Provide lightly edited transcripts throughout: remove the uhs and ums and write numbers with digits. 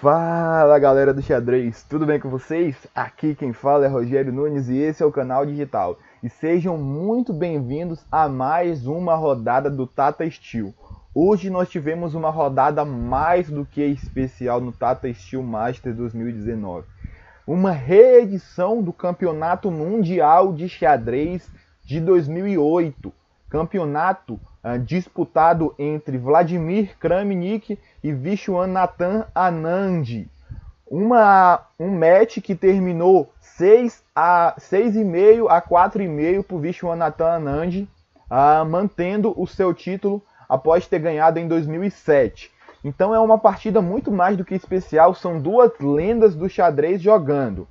Fala galera do xadrez, tudo bem com vocês? Aqui quem fala é Rogério Nunes e esse é o canal digital. E sejam muito bem-vindos a mais uma rodada do Tata Steel. Hoje nós tivemos uma rodada mais do que especial no Tata Steel Master 2019. Uma reedição do Campeonato Mundial de Xadrez de 2008. Campeonato disputado entre Vladimir Kramnik e Viswanathan Anand. Um match que terminou 6,5 a 4,5 para o Viswanathan Anand, mantendo o seu título após ter ganhado em 2007. Então é uma partida muito mais do que especial, são duas lendas do xadrez jogando.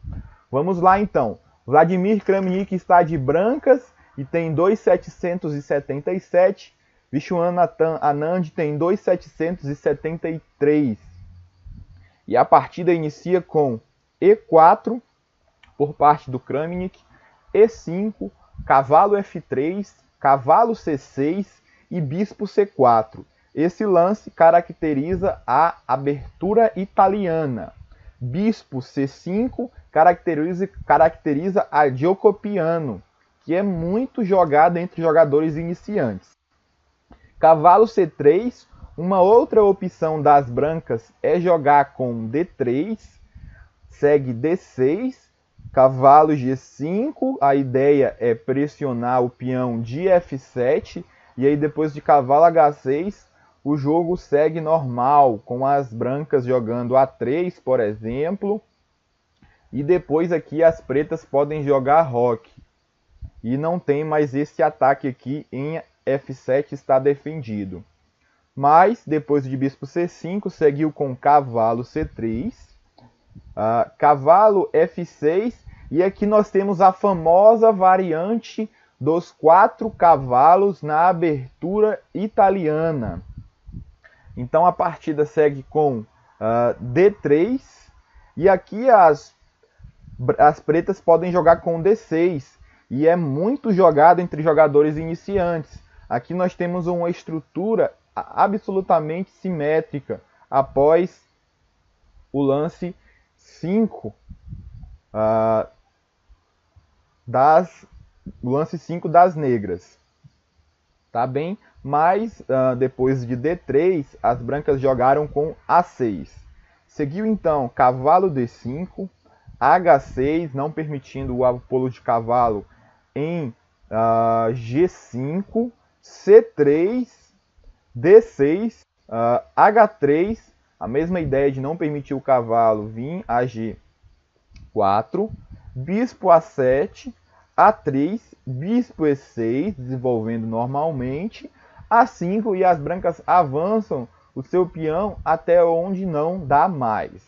Vamos lá então. Vladimir Kramnik está de brancas e tem 2.777. Viswanathan Anand tem 2.773. E a partida inicia com E4 por parte do Kramnik, E5, cavalo F3, cavalo C6 e bispo C4. Esse lance caracteriza a abertura italiana. Bispo C5 caracteriza a Giocopiano, que é muito jogada entre jogadores iniciantes. Cavalo C3, uma outra opção das brancas é jogar com D3, segue D6, cavalo G5, a ideia é pressionar o peão de F7, e aí depois de cavalo H6, o jogo segue normal, com as brancas jogando A3, por exemplo, e depois aqui as pretas podem jogar roque. E não tem mais esse ataque aqui em F7, está defendido. Mas, depois de bispo C5, seguiu com cavalo C3, cavalo F6, e aqui nós temos a famosa variante dos 4 cavalos na abertura italiana. Então a partida segue com D3, e aqui as pretas podem jogar com D6, e é muito jogado entre jogadores iniciantes. Aqui nós temos uma estrutura absolutamente simétrica após o lance 5 das negras. Tá bem? Mas depois de D3, as brancas jogaram com A6. Seguiu então cavalo D5, H6, não permitindo o pulo de cavalo em G5, C3, D6, H3, a mesma ideia de não permitir o cavalo vir a G4, bispo A7, A3, bispo E6, desenvolvendo normalmente, A5, e as brancas avançam o seu peão até onde não dá mais.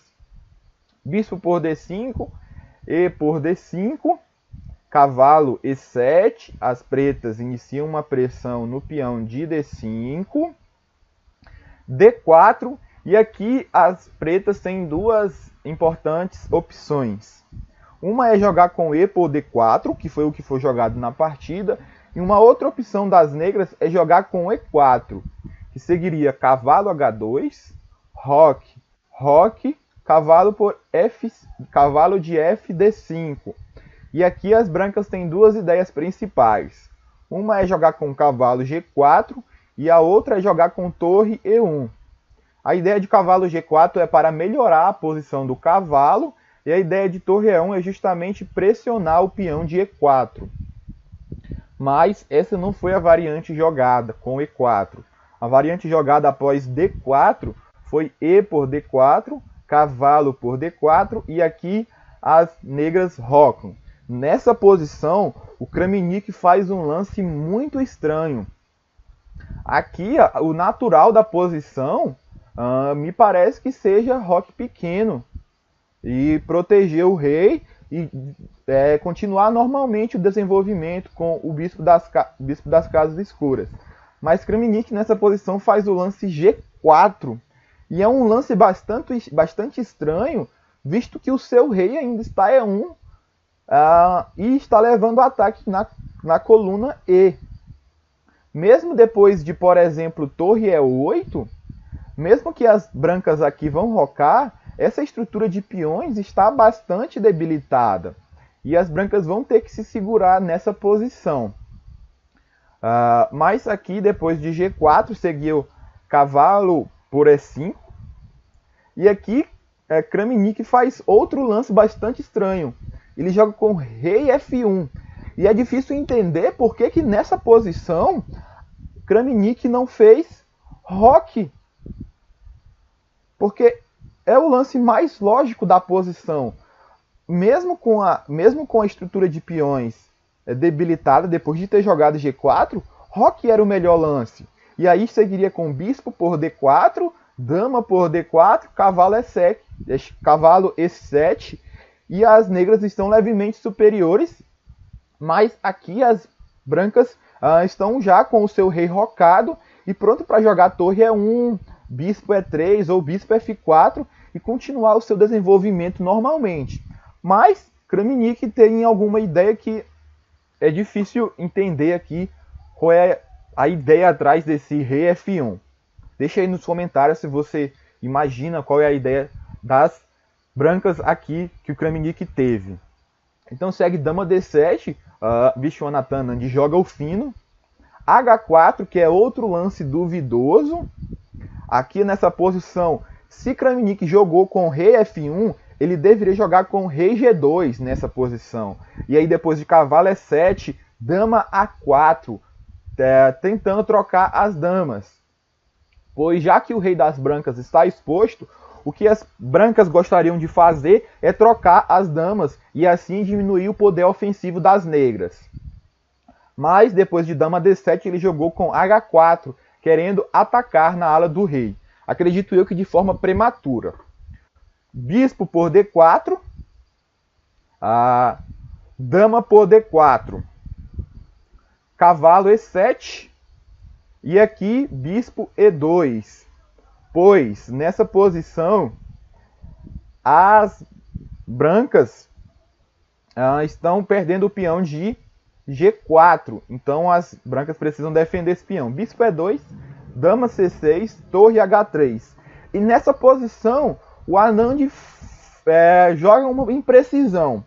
Bispo por D5, E por D5, cavalo E7, as pretas iniciam uma pressão no peão de D5, D4, e aqui as pretas têm duas importantes opções. Uma é jogar com E por D4, que foi o que foi jogado na partida, e uma outra opção das negras é jogar com E4, que seguiria cavalo H2, roque, roque, cavalo de F, D5. E aqui as brancas têm duas ideias principais. Uma é jogar com cavalo G4 e a outra é jogar com torre E1. A ideia de cavalo G4 é para melhorar a posição do cavalo, e a ideia de torre E1 é justamente pressionar o peão de E4. Mas essa não foi a variante jogada com E4. A variante jogada após D4 foi E por D4, cavalo por D4, e aqui as negras rocam. Nessa posição, o Kramnik faz um lance muito estranho. Aqui, o natural da posição, me parece que seja roque pequeno. E proteger o rei e continuar normalmente o desenvolvimento com o bispo das casas escuras. Mas Kramnik nessa posição faz o lance G4. E é um lance bastante estranho, visto que o seu rei ainda está E1. E está levando o ataque na coluna E. Mesmo depois de, por exemplo, torre E8, mesmo que as brancas aqui vão rocar, essa estrutura de peões está bastante debilitada. E as brancas vão ter que se segurar nessa posição. Mas aqui, depois de G4, seguiu cavalo por E5. E aqui, Kramnik faz outro lance bastante estranho. Ele joga com rei F1. E é difícil entender por que nessa posição Kramnik não fez roque. Porque é o lance mais lógico da posição. Mesmo com a estrutura de peões debilitada, depois de ter jogado G4, roque era o melhor lance. E aí seguiria com bispo por D4, dama por D4, cavalo E7, cavalo E7. E as negras estão levemente superiores, mas aqui as brancas estão já com o seu rei rocado e pronto para jogar torre E1, bispo E3 ou bispo F4 e continuar o seu desenvolvimento normalmente. Mas Kramnik tem alguma ideia que é difícil entender aqui qual é a ideia atrás desse rei F1. Deixa aí nos comentários se você imagina qual é a ideia das brancas aqui que o Kramnik teve. Então segue dama D7, Vishwanathan Anand joga o fino. H4, que é outro lance duvidoso. Aqui nessa posição, se Kramnik jogou com rei F1, ele deveria jogar com rei G2 nessa posição. E aí depois de cavalo E7, dama A4, tentando trocar as damas. Pois já que o rei das brancas está exposto, o que as brancas gostariam de fazer é trocar as damas e assim diminuir o poder ofensivo das negras. Mas depois de dama D7 ele jogou com H4, querendo atacar na ala do rei. Acredito eu que de forma prematura. Bispo por D4, dama por D4, cavalo E7 e aqui bispo E2. Pois nessa posição as brancas estão perdendo o peão de G4. Então as brancas precisam defender esse peão. Bispo E2, dama C6, torre H3. E nessa posição o Anand joga uma imprecisão.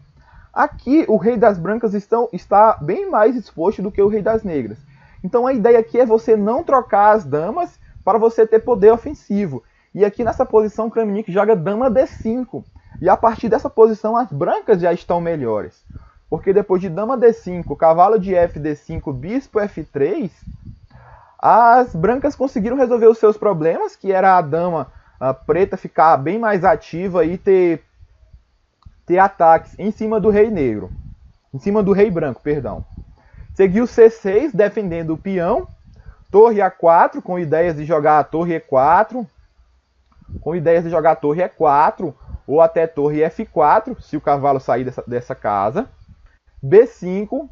Aqui o rei das brancas está bem mais exposto do que o rei das negras. Então a ideia aqui é você não trocar as damas para você ter poder ofensivo. E aqui nessa posição Kramnik joga dama D5. E a partir dessa posição as brancas já estão melhores. Porque depois de dama D5, cavalo de F, D5, bispo F3, as brancas conseguiram resolver os seus problemas, que era a dama preta ficar bem mais ativa e ter ataques em cima do rei negro. Em cima do rei branco, perdão. Seguiu C6, defendendo o peão. Torre A4, com ideias de jogar a torre E4. Com ideias de jogar a torre E4 ou até torre F4, se o cavalo sair dessa casa. B5,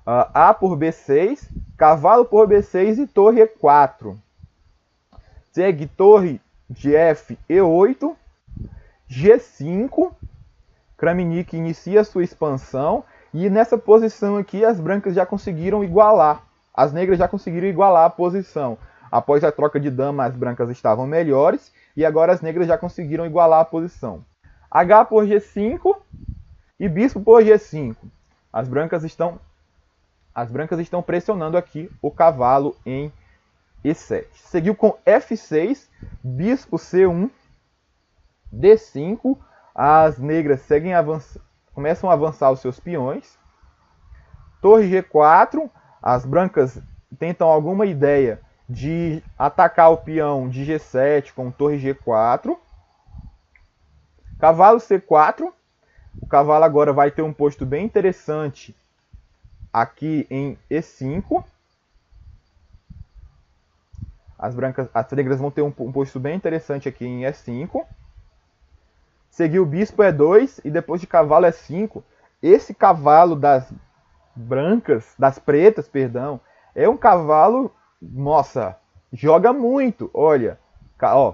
A por B6, cavalo por B6 e torre E4. Segue torre de F, E8, G5, Kramnik inicia sua expansão e nessa posição aqui as brancas já conseguiram igualar, as negras já conseguiram igualar a posição. Após a troca de dama, as brancas estavam melhores e agora as negras já conseguiram igualar a posição. H por G5 e bispo por G5. As brancas estão pressionando aqui o cavalo em E7. Seguiu com F6, bispo C1, D5. As negras começam a avançar os seus peões. Torre G4. As brancas tentam alguma ideia de atacar o peão de G7 com torre G4. Cavalo C4. O cavalo agora vai ter um posto bem interessante aqui em E5. As negras vão ter um posto bem interessante aqui em E5. Seguiu o bispo E2 e depois de cavalo E5. Esse cavalo das pretas, perdão, é um cavalo, nossa, joga muito. Olha, ó,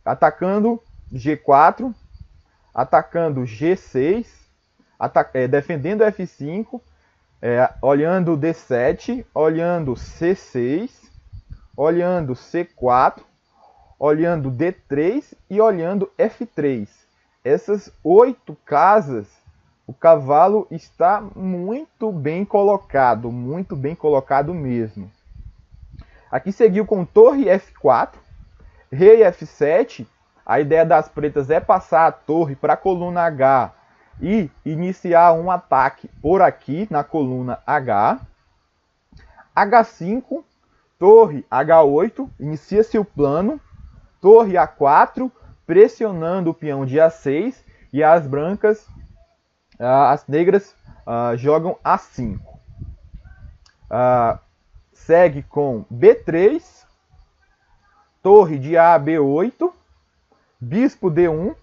atacando G4, atacando G6, defendendo F5, olhando D7, olhando C6, olhando C4, olhando D3 e olhando F3. Essas 8 casas, o cavalo está muito bem colocado mesmo. Aqui seguiu com torre F4, rei F7. A ideia das pretas é passar a torre para a coluna H e iniciar um ataque por aqui na coluna H. H5, torre H8, inicia-se o plano. Torre A4, pressionando o peão de A6 e as brancas, as negras, jogam A5. Segue com B3, torre de A a B8, bispo D1,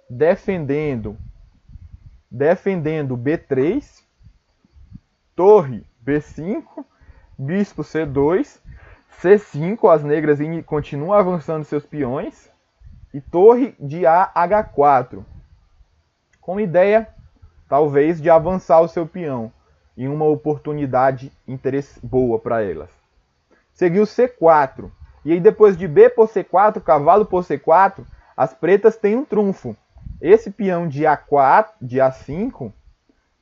defendendo B3, torre B5, bispo C2, C5, as negras continuam avançando seus peões, e torre de A H4, com ideia, talvez, de avançar o seu peão, em uma oportunidade boa para elas. Seguiu C4, e aí depois de B por C4, cavalo por C4, as pretas têm um trunfo. Esse peão de A4, de A5,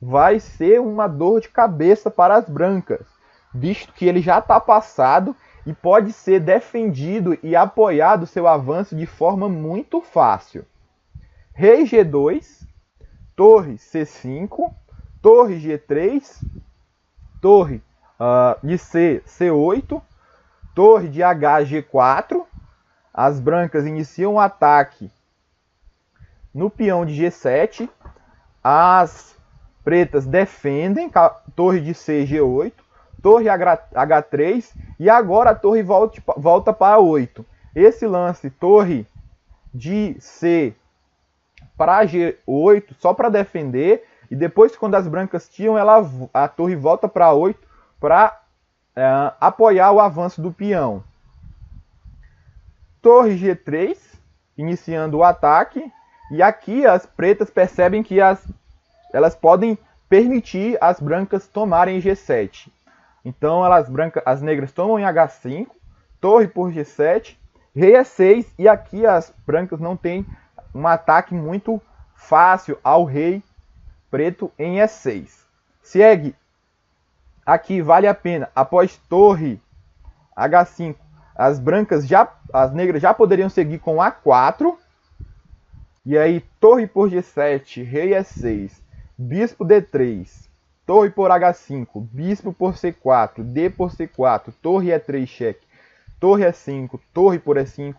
vai ser uma dor de cabeça para as brancas, visto que ele já está passado e pode ser defendido e apoiado seu avanço de forma muito fácil. Rei G2, torre C5, torre G3, torre de C, C8, torre de H, G4. As brancas iniciam um ataque no peão de G7. As pretas defendem, torre de C, G8, torre H3, e agora a torre volta para 8. Esse lance, torre de C para G8, só para defender, e depois, quando as brancas tiram, a torre volta para 8 para apoiar o avanço do peão. Torre G3, iniciando o ataque, e aqui as pretas percebem que elas podem permitir as brancas tomarem G7. Então as negras tomam em H5, torre por G7, rei E6, e aqui as brancas não têm um ataque muito fácil ao rei preto em E6. Segue, aqui vale a pena, após torre H5, as negras já poderiam seguir com A4, e aí torre por G7, rei E6, bispo D3, torre por H5, bispo por C4, D por C4, torre E3 cheque, torre E5, torre por E5,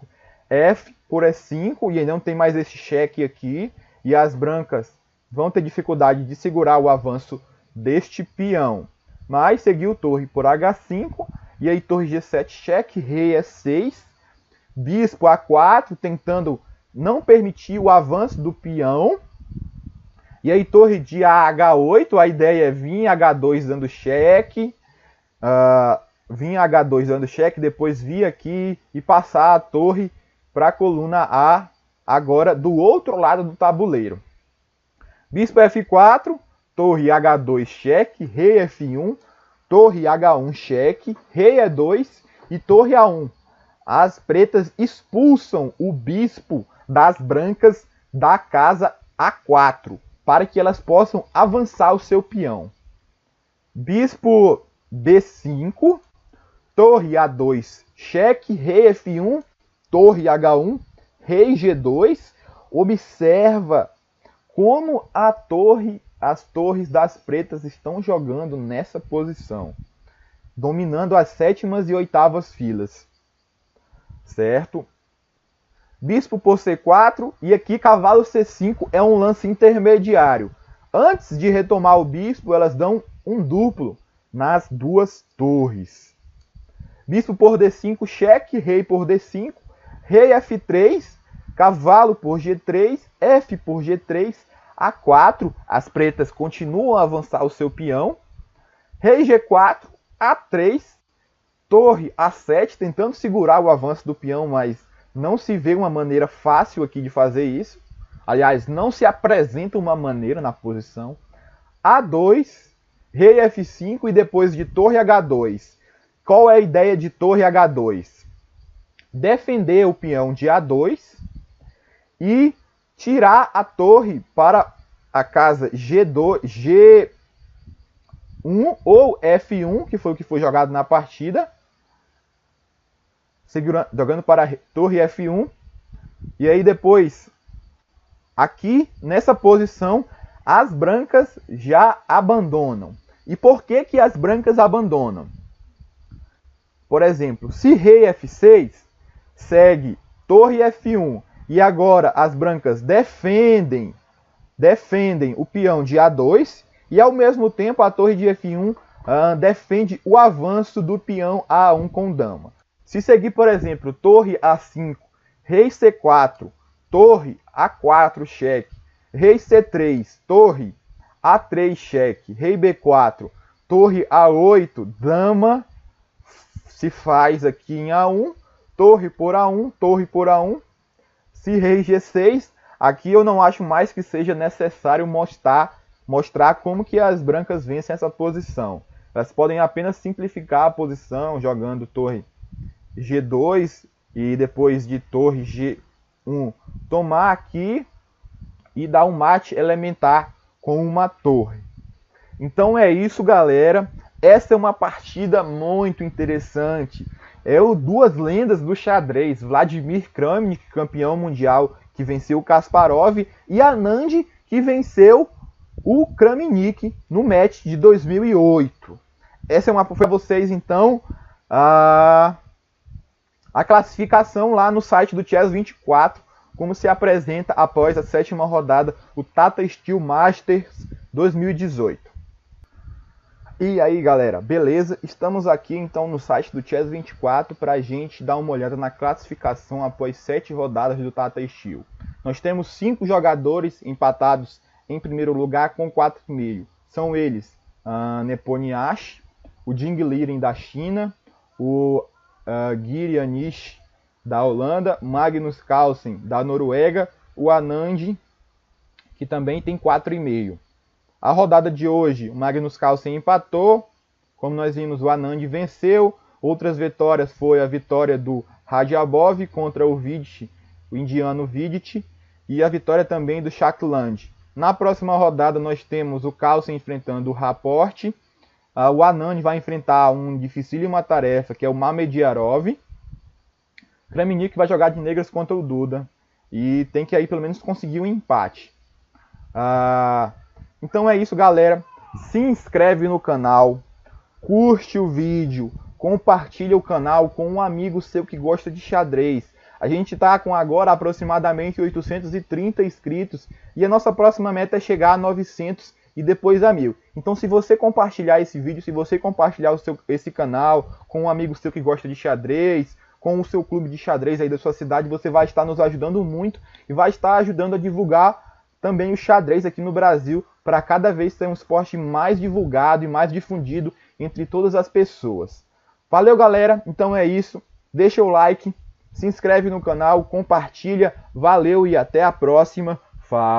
F por E5, e aí não tem mais esse cheque aqui, e as brancas vão ter dificuldade de segurar o avanço deste peão. Mas seguiu torre por H5, e aí torre G7 cheque, rei E6, bispo A4, tentando não permitir o avanço do peão. E aí torre de A H8, a ideia é vir H2 dando cheque, depois vir aqui e passar a torre para a coluna A, agora do outro lado do tabuleiro. Bispo F4, torre H2 cheque, rei F1, torre H1 cheque, rei E2 e torre A1. As pretas expulsam o bispo das brancas da casa A4, para que elas possam avançar o seu peão. Bispo B5, torre A2 cheque, rei F1, torre H1, rei G2. Observa como as torres das pretas estão jogando nessa posição, dominando as 7ª e 8ª filas, certo? Bispo por C4, e aqui cavalo C5 é um lance intermediário. Antes de retomar o bispo, elas dão um duplo nas duas torres. Bispo por D5, cheque, rei por D5, rei F3, cavalo por G3, F por G3, A4, as pretas continuam a avançar o seu peão, rei G4, A3, torre A7, tentando segurar o avanço do peão, mas não se vê uma maneira fácil aqui de fazer isso. Aliás, não se apresenta uma maneira na posição. A2, rei F5 e depois de torre H2. Qual é a ideia de torre H2? defender o peão de A2 e tirar a torre para a casa G2, G1 ou F1, que foi o que foi jogado na partida, jogando para a torre F1. E aí depois, aqui nessa posição, as brancas já abandonam. E por que que as brancas abandonam? Por exemplo, se rei F6 segue torre F1 e agora as brancas defendem o peão de A2 e ao mesmo tempo a torre de F1 defende o avanço do peão A1 com dama. Se seguir, por exemplo, torre A5, rei C4, torre A4 cheque, rei C3, torre A3 cheque, rei B4, torre A8, dama se faz aqui em A1, torre por A1, torre por A1. Se rei G6, aqui eu não acho mais que seja necessário mostrar como que as brancas vencem essa posição. Elas podem apenas simplificar a posição, jogando torre G2 e depois de torre G1 tomar aqui e dar um mate elementar com uma torre. Então é isso, galera. Essa é uma partida muito interessante. Duas lendas do xadrez, Vladimir Kramnik, campeão mundial, que venceu o Kasparov, e Anand, que venceu o Kramnik no match de 2008. Essa é uma para vocês, então, a classificação lá no site do Chess24, como se apresenta após a 7ª rodada, o Tata Steel Masters 2018. E aí, galera, beleza? Estamos aqui então no site do Chess24 para a gente dar uma olhada na classificação após 7 rodadas do Tata Steel. Nós temos 5 jogadores empatados em primeiro lugar com 4,5. São eles Nepomniachtchi, o Jing Liren da China, o Giri Anish da Holanda, Magnus Carlsen da Noruega, o Anand, que também tem 4,5. A rodada de hoje, o Magnus Carlsen empatou, como nós vimos, o Anand venceu. Outras vitórias foi a vitória do Radjabov contra o Vidit, o indiano Vidit, e a vitória também do Shakland. Na próxima rodada nós temos o Carlsen enfrentando o Raport. O Anand vai enfrentar um dificílima tarefa, que é o Mamediarov. Kramnik vai jogar de negras contra o Duda e tem que aí pelo menos conseguir um empate. Então é isso, galera. Se inscreve no canal, curte o vídeo, compartilha o canal com um amigo seu que gosta de xadrez. A gente está com agora aproximadamente 830 inscritos e a nossa próxima meta é chegar a 900 e depois a 1000. Então se você compartilhar esse vídeo, se você compartilhar esse canal com um amigo seu que gosta de xadrez, com o seu clube de xadrez aí da sua cidade, você vai estar nos ajudando muito e vai estar ajudando a divulgar também o xadrez aqui no Brasil, para cada vez ter um esporte mais divulgado e mais difundido entre todas as pessoas. Valeu, galera, então é isso, deixa o like, se inscreve no canal, compartilha, valeu e até a próxima, falou!